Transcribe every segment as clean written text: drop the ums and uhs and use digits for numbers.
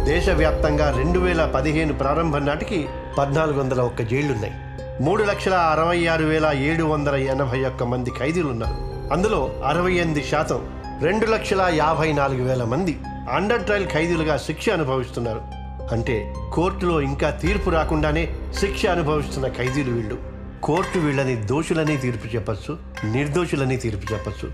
దేశవ్యాప్తంగా 2015 ప్రారంభం నాటికి 1401 జైళ్లున్నాయి. 3,66,781 మంది ఖైదీలున్నారు. అందులో 68% 2,54,000 మంది అండర్ ట్రయల్ ఖైదీలుగా శిక్ష అనుభవిస్తున్నారు. అంటే కోర్టులో ఇంకా తీర్పు రాకుండానే శిక్ష అనుభవిస్తున్న ఖైదీలు వీళ్ళు. కోర్టు వీళ్ళని దోషులని తీర్పు చెప్పచ్చు, నిర్దోషులని తీర్పు చెప్పచ్చు.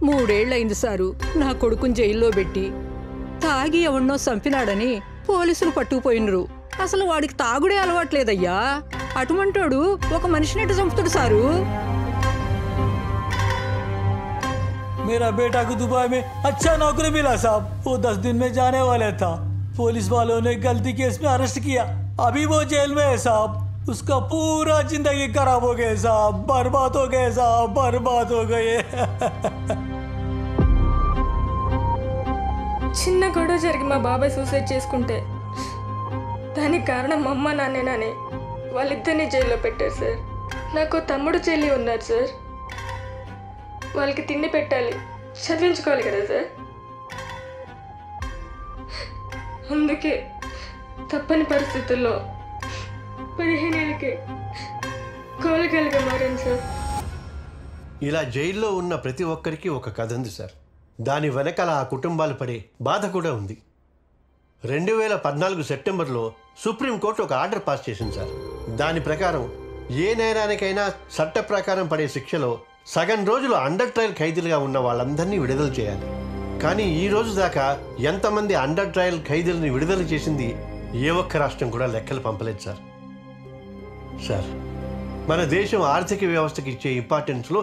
3 ఏళ్లైంది సారు నా కొడుకుని జైల్లో పెట్టి. తాగి ఎవన్నో చంపినాడని పోలీసులు పట్టుకుపోయినరు. అసలు వాడికి తాగుడే అలవాట్లేదయ్యా. అటువంటోడు ఒక మనిషిని ఎటు చంపుతాడు సారు? मेरा बेटा को दुबई में अच्छा नौकरी मिला साहब. वो 10 दिन में जाने वाला था. पुलिस वालों ने गलती केस में अरेस्ट किया. अभी वो जेल में है साहब. उसका पूरा जिंदगी खराब हो गया साहब. बर्बाद हो गए साहब, बर्बाद हो गए. చిన్న గొడవ జరిగి మా బాబాయ్ సూసైడ్ చేసుకుంటే దానికి కారణం అమ్మ నాన్నేనని వాళ్ళిద్దరిని జైల్లో పెట్టారు సార్. నాకు తమ్ముడు చెల్లి ఉన్నారు సార్. వాళ్ళకి తిండి పెట్టాలి, చదివించుకోవాలి కదా సార్. అందుకే తప్పని పరిస్థితుల్లో 15 ఏళ్ళకి కోలగలిగా మారాను సార్. ఇలా జైల్లో ఉన్న ప్రతి ఒక్కరికి ఒక కథ ఉంది సార్. దాని వెనకాల ఆ కుటుంబాలు పడే బాధ కూడా ఉంది. 2014 సెప్టెంబర్లో సుప్రీంకోర్టు ఒక ఆర్డర్ పాస్ చేసింది సార్. దాని ప్రకారం ఏ నేరానికైనా చట్ట ప్రకారం పడే శిక్షలో సగం రోజులు అండర్ ట్రయల్ ఖైదీలుగా ఉన్న వాళ్ళందరినీ విడుదల చేయాలి. కానీ ఈ రోజు దాకా ఎంతమంది అండర్ ట్రయల్ ఖైదీలని విడుదల చేసింది ఏ ఒక్క రాష్ట్రం కూడా లెక్కలు పంపలేదు సార్. సార్, మన దేశం ఆర్థిక వ్యవస్థకి ఇచ్చే ఇంపార్టెన్స్లో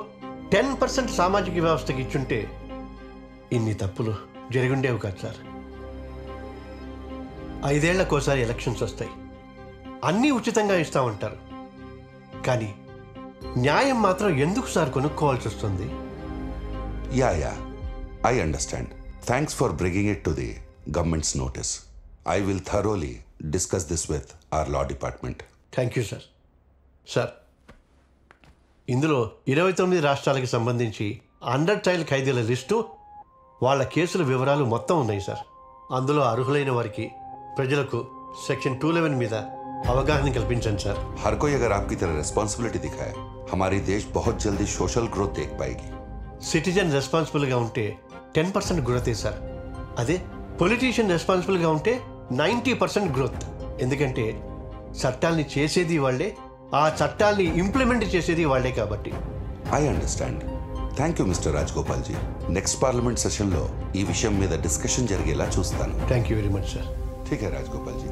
10% సామాజిక వ్యవస్థకి ఇచ్చుంటే ఇన్ని తప్పులు జరిగుండేవి కాదు సార్. 5 ఏళ్లకోసారి ఎలక్షన్స్ వస్తాయి, అన్నీ ఉచితంగా ఇస్తామంటారు. కానీ న్యాయం మాత్రం ఎందుకు సార్ కొనుక్కోవాల్సి వస్తుంది? Yeah I understand. Thanks for bringing it to the government's notice. I will thoroughly discuss this with our law department. Thank you sir. Sir, ఇందులో 29 రాష్ట్రాలకు సంబంధించి అండర్ ట్రయల్ ఖైదీల లిస్టు, వాళ్ళ కేసుల వివరాలు మొత్తం ఉన్నాయి సార్. అందులో అర్హులైన వారికి, ప్రజలకు సెక్షన్ 211 మీద అవగాహన కల్పించండి సార్. हर कोई अगर आपकी तरह रेस्पॉन्सिबिलिटी दिखाए, हमारी देश बहुत जल्दी सोशल ग्रोथ देख पाएगी. సిటిజన్ రెస్పాన్సిబుల్గా ఉంటే 10% గ్రోతే సార్. అదే పొలిటీషియన్ రెస్పాన్సిబుల్గా ఉంటే 90% గ్రోత్. ఎందుకంటే చట్టాల్ని చేసేది వాళ్ళే, ఆ చట్టాల్ని ఇంప్లిమెంట్ చేసేది వాళ్ళే కాబట్టి. I understand. Thank you mister Rajagopal ji. Next parliament సెషన్లో ఈ విషయం మీద డిస్కషన్ జరిగేలా చూస్తాను. Thank you very much sir. ठीक है राजगोपाल जी.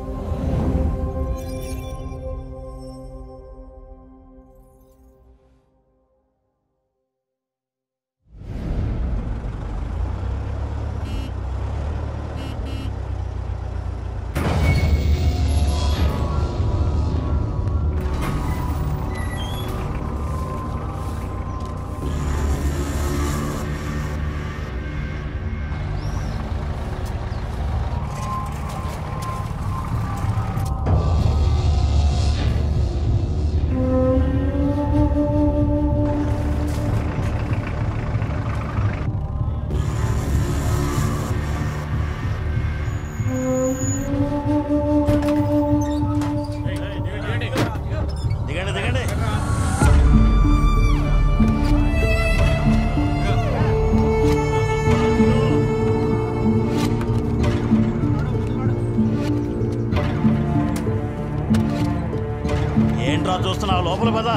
చూస్తున్నావు లోపల పద.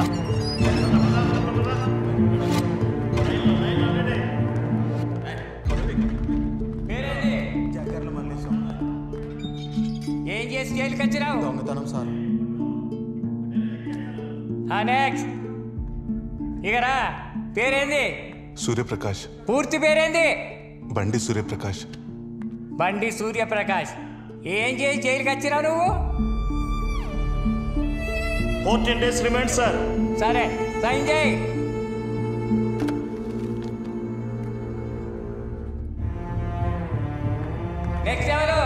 ఏం చేసి జైలుకి వచ్చినావు? దొంగతనం సార్. నెక్స్ట్ ఇకరా. పేరేంది? సూర్యప్రకాష్. పూర్తి పేరేంది? బండి సూర్యప్రకాష్. బండి సూర్యప్రకాష్. ఏం చేసి జైలుకి వచ్చినావు నువ్వు? 14 days రిమైండ్ సార్. సరే, సైన్ చేయి. నెక్స్ట్ ఎవరు?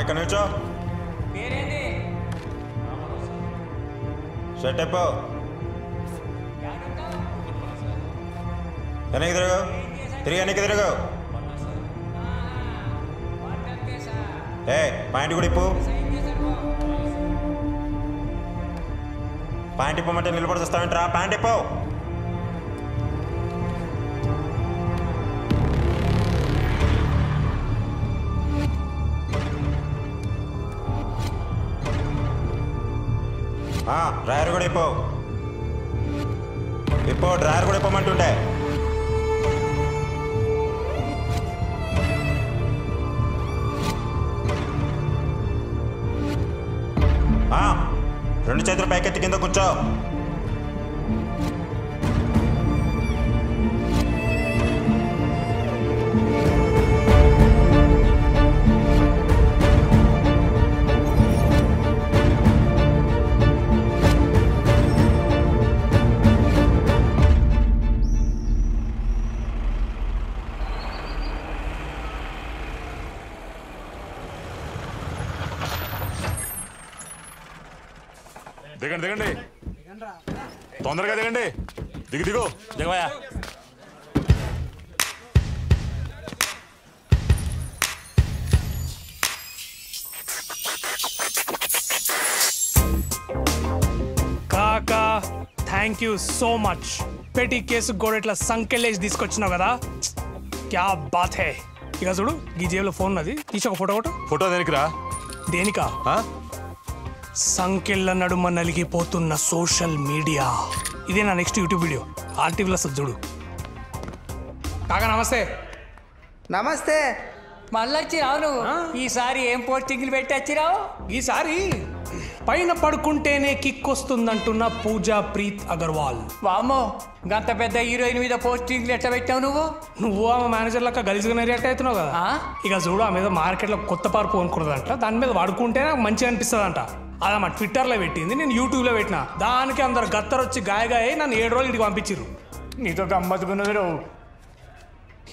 ఇక్కడ నుంచో. పేరేంది? షర్ట్ అయిపో. వెనక్కి తిరగవు, తిరిగి వెనక్కి తిరగవు. ఏ పాయింట్ కూడా ఇప్పు. పాయింట్ ఇప్పమంటే నిలబడి వస్తావేంట్రా? పాయింట్ ఇప్పు. డ్రైవర్ కూడా ఇప్పు. డ్రైవర్ కూడా ఇప్పమంటుంటే. రెండు చేతులు పైకెత్తి కింద కూర్చో. దిగండి దిగండి, తొందరగా దిగండి. దిగు దిగవయ్యా. కాకా థ్యాంక్ యూ సో మచ్. పెట్టి కేసు కూడా ఇట్లా సంకెళ్ళేసి తీసుకొచ్చినావు కదా, క్యా బాత్ హే. ఇక చూడు, ఈ జేబులో ఫోన్ ఉన్నది, తీసి ఒక ఫోటో. ఫోటో దేనికిరా? దేనికా? సంకెళ్ళ నడుమ నలిగిపోతున్న సోషల్ మీడియా. ఇదే నా నెక్స్ట్ యూట్యూబ్ వీడియో, ఆర్టీవీలో చూడు. కాకా నమస్తే. నమస్తే. మళ్ళీ వచ్చిరావు నువ్వు. ఈసారి ఏం పోస్టింగ్లు పెట్టి వచ్చిరావు? ఈసారి పైన పడుకుంటేనే కిక్ వస్తుందంటున్న పూజా ప్రీత్ అగర్వాల్. వామ్మో, గంత పెద్ద హీరోయిన్ మీద పోస్టింగ్లు ఎట్లా పెట్టావు నువ్వు ఆమె మేనేజర్ లెక్క గలిజిగా రియాక్ట్ అవుతున్నావు కదా. ఇక చూడు, ఆ మీద మార్కెట్లో కొత్త పార్పు కొనుక్కున్నదంట, దాని మీద పడుకుంటేనే నాకు మంచిగా అనిపిస్తుంది అంట. అది మా ట్విట్టర్లో పెట్టింది, నేను యూట్యూబ్లో పెట్టిన. దానికి అందరు గత్తరొచ్చి గాయగాయ నన్ను 7 రోజులు ఇంటికి పంపించారు. నీతో గమ్మత్తుకున్నది.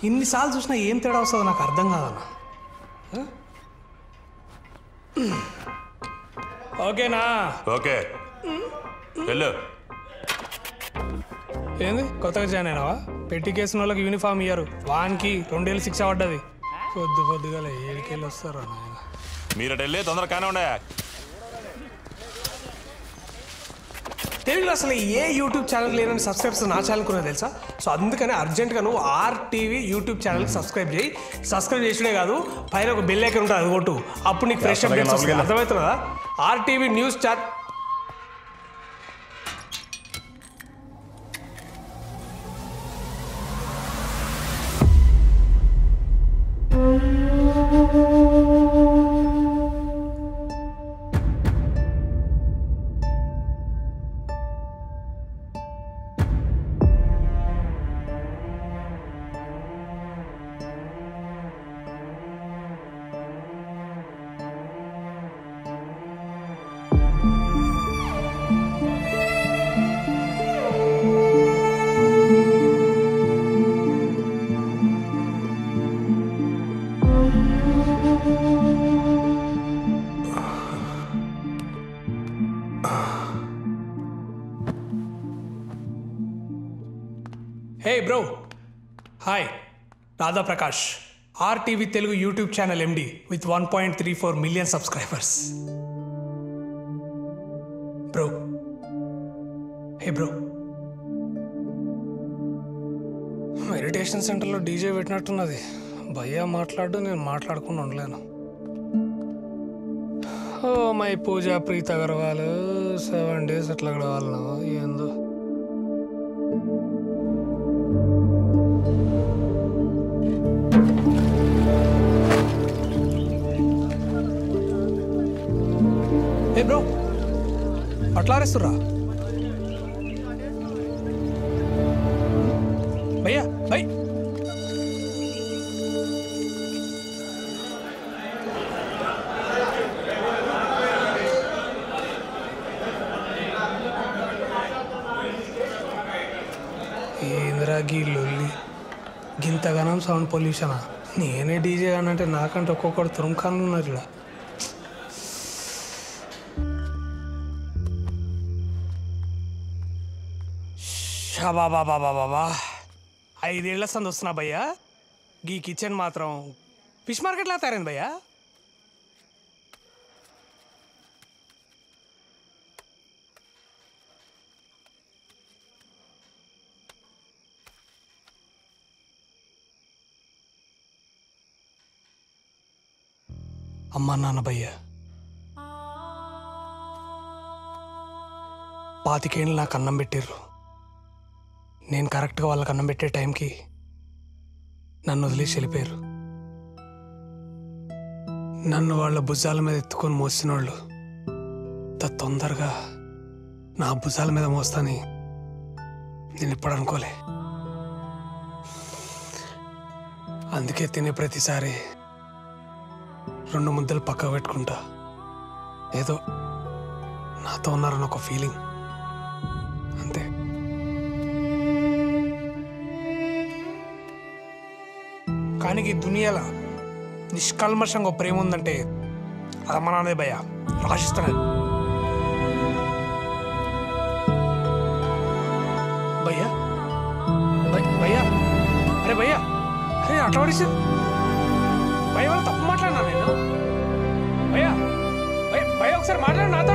ఇన్నిసార్లు చూసినా ఏం తేడా వస్తుందో నాకు అర్థం కాదన్న. ఓకేనా? ఓకే వెళ్ళు. ఏంది కొత్తగా జాయిన్ అయినావా? పెట్టి కేసిన వాళ్ళకి యూనిఫామ్ ఇయ్యరు, వానికి 2 ఏళ్ళు శిక్ష పడ్డది. పొద్దుగా 7 వస్తారా నాయన. మీరు అటు వెళ్ళి తొందరగా కానే ఉండే. తెలుగులో అసలు ఏ యూట్యూబ్ ఛానల్ లేదని సబ్స్క్రైబర్స్ నా ఛానల్ కూడా తెలుసా? సో అందుకని అర్జెంట్గా నువ్వు RTV యూట్యూబ్ ఛానల్కి సబ్స్క్రైబ్ చేయి. సబ్స్క్రైబ్ చేసుడే కాదు, పైన ఒక బెల్ ఐకాన్ ఉంటుంది, అది కొట్టు. అప్పుడు నీకు ఫ్రెష్ అప్డేట్స్ వస్తాయి. అర్థమవుతుందా? RTV news channel. Hey bro, hi, Radha Prakash, RTV Telugu YouTube channel MD with 1.34 million subscribers. Bro, hey bro, meditation సెంటర్లో డీజే పెట్టినట్టున్నది. భయ్యా మాట్లాడు, నేను మాట్లాడకుండా ఉండలేను. Oh my Pooja Preet Agarwal 7 days అట్లా గడవాలన్నా ఏందో. ఏ బ్రో, అట్లారేస్తుర్రా భయ్యా? భయ్ ఏంద్రా గీ లొల్లి, గింతగానం సౌండ్ పొల్యూషనా? నేనే డీజే అనంటే నాకంటే ఒక్కొక్కడు తురుముఖాన్లు ఉన్నారు ఇక్కడ. బాబా 5 ఏళ్ల సంది వస్తున్నా భయ్యా. గీ కిచెన్ మాత్రం ఫిష్ మార్కెట్లా తయారైంది భయ్యా. అమ్మ నాన్న భయ్య 25 ఏళ్ళు నాకు అన్నం పెట్టిర్రు. నేను కరెక్ట్గా వాళ్ళకి అన్నం పెట్టే టైంకి నన్ను వదిలేసి వెళ్ళిపోయారు. నన్ను వాళ్ళ భుజాల మీద ఎత్తుకొని మోసిన వాళ్ళు తొందరగా నా భుజాల మీద మోస్తాని నేను ఎప్పుడు అనుకోలే. అందుకే తినే ప్రతిసారి 2 ముద్దలు పక్కకు పెట్టుకుంటా. ఏదో నాతో ఉన్నారని ఒక ఫీలింగ్ అంతే. కానీ ఈ దునియాలో నిష్కల్మషంగా ఒక ప్రేమ ఉందంటే అది అమ్మ నాన్నదే భయ్యా. రాసిస్తున్నాను భయ్యా. భయ్యా అరే భయ్యా, అరే అట్లా పడేసి భయ్య వాళ్ళు తప్పు మాట్లాడినా నేను. భయ్యా భయ్య ఒకసారి మాట్లాడు నాతో.